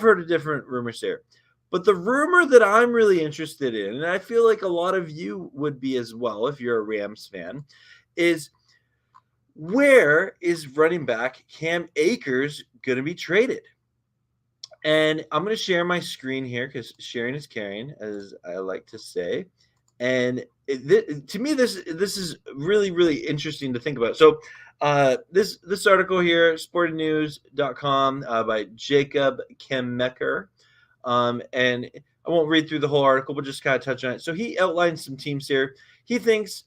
heard of different rumors here. But the rumor that I'm really interested in, and I feel like a lot of you would be as well if you're a Rams fan, is where is running back Cam Akers going to be traded? And I'm going to share my screen here because sharing is caring, as I like to say. And to me, this is really, really interesting to think about. So this article here, sportingnews.com by Jacob Kemecker. And I won't read through the whole article, but just kind of touch on it. So he outlines some teams here. He thinks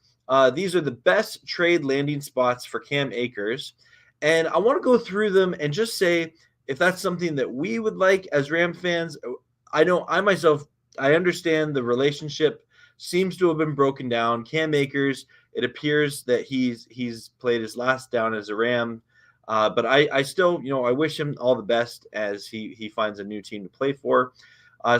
these are the best trade landing spots for Cam Akers. And I want to go through them and just say if that's something that we would like as Ram fans. I understand the relationship seems to have been broken down. Cam Akers, it appears that he's played his last down as a Ram. But I still, I wish him all the best as he finds a new team to play for.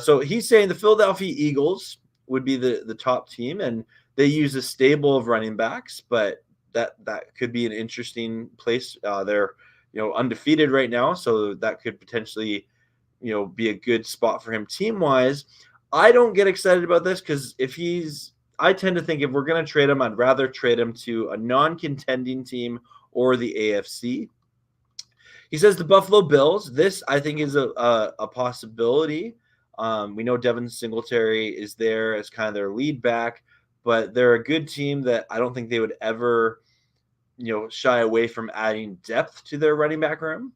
So he's saying the Philadelphia Eagles would be the top team, and they use a stable of running backs, but that could be an interesting place. They're undefeated right now, so that could potentially be a good spot for him team wise. I don't get excited about this because I tend to think if we're going to trade him, I'd rather trade him to a non-contending team or the AFC. He says the Buffalo Bills. This, I think, is a possibility. We know Devin Singletary is there as kind of their lead back, but they're a good team that I don't think they would ever, shy away from adding depth to their running back room.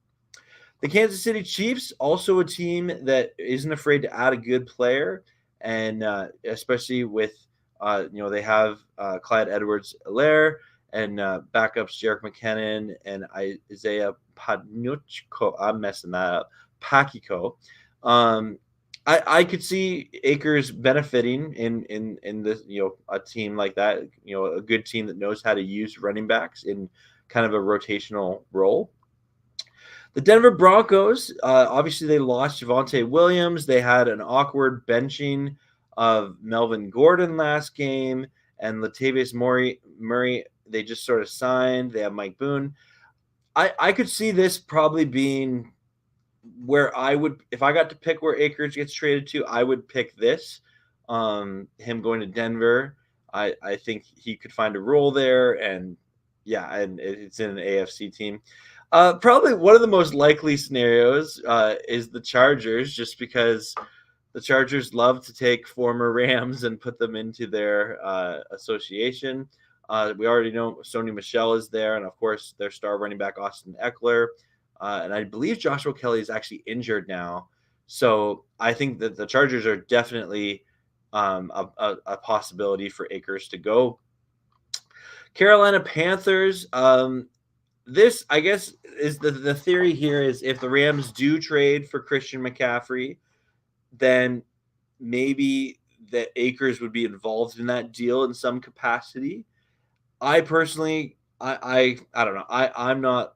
The Kansas City Chiefs, also a team that isn't afraid to add a good player, and especially with, they have Clyde Edwards-Helaire and backups Jerick McKinnon and Isaiah Panuchko. I'm messing that up. Pacheco. I could see Akers benefiting in this, a team like that, a good team that knows how to use running backs in kind of a rotational role. The Denver Broncos, obviously they lost Javonte Williams. They had an awkward benching of Melvin Gordon last game, and Latavius Murray, they just sort of signed. They have Mike Boone. I could see this probably being where I would, if I got to pick where Akers gets traded to, I would pick this. Him going to Denver. I think he could find a role there, and it's in an AFC team. Probably one of the most likely scenarios is the Chargers, just because the Chargers love to take former Rams and put them into their association. We already know Sony Michel is there, and of course their star running back Austin Eckler. And I believe Joshua Kelly is actually injured now. So I think that the Chargers are definitely a possibility for Akers to go. Carolina Panthers. This, I guess, is the theory here is if the Rams do trade for Christian McCaffrey, then maybe that Akers would be involved in that deal in some capacity. I personally, I don't know.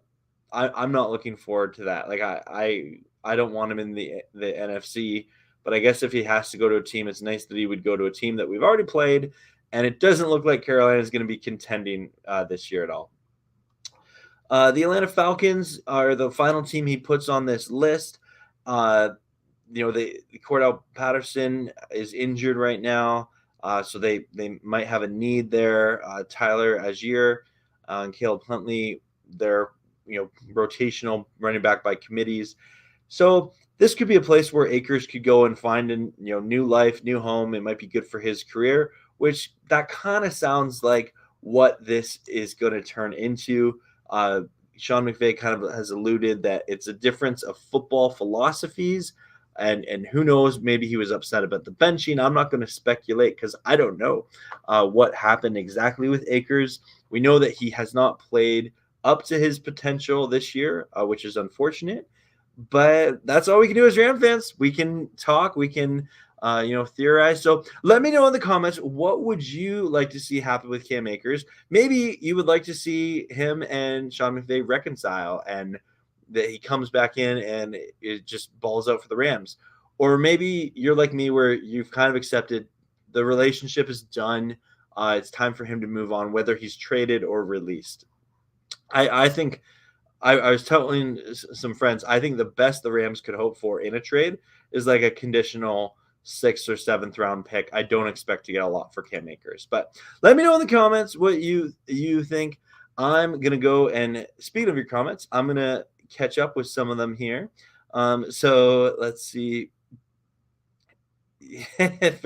I'm not looking forward to that. Like I don't want him in the NFC, but I guess if he has to go to a team, it's nice that he would go to a team that we've already played, and it doesn't look like Carolina is going to be contending this year at all. The Atlanta Falcons are the final team he puts on this list. The Cordell Patterson is injured right now, so they might have a need there. Tyler Algier and Caleb Huntley, they're rotational running back by committees. So this could be a place where Akers could go and find a new life, new home. It might be good for his career, which that kind of sounds like what this is going to turn into. Sean McVay kind of has alluded that it's a difference of football philosophies, and who knows, maybe he was upset about the benching. I'm not going to speculate because I don't know what happened exactly with Akers. We know that he has not played up to his potential this year, which is unfortunate. But that's all we can do as Ram fans. We can talk, we can theorize. So let me know in the comments, what would you like to see happen with Cam Akers? Maybe you would like to see him and Sean McVay reconcile and that he comes back in and it just balls out for the Rams. Or maybe you're like me where you've kind of accepted the relationship is done. It's time for him to move on, whether he's traded or released. I think I was telling some friends, I think the best the Rams could hope for in a trade is like a conditional 6th or 7th round pick. I don't expect to get a lot for Cam Akers, but let me know in the comments what you think. I'm gonna go, and speaking of your comments, I'm gonna catch up with some of them here. So let's see. Fair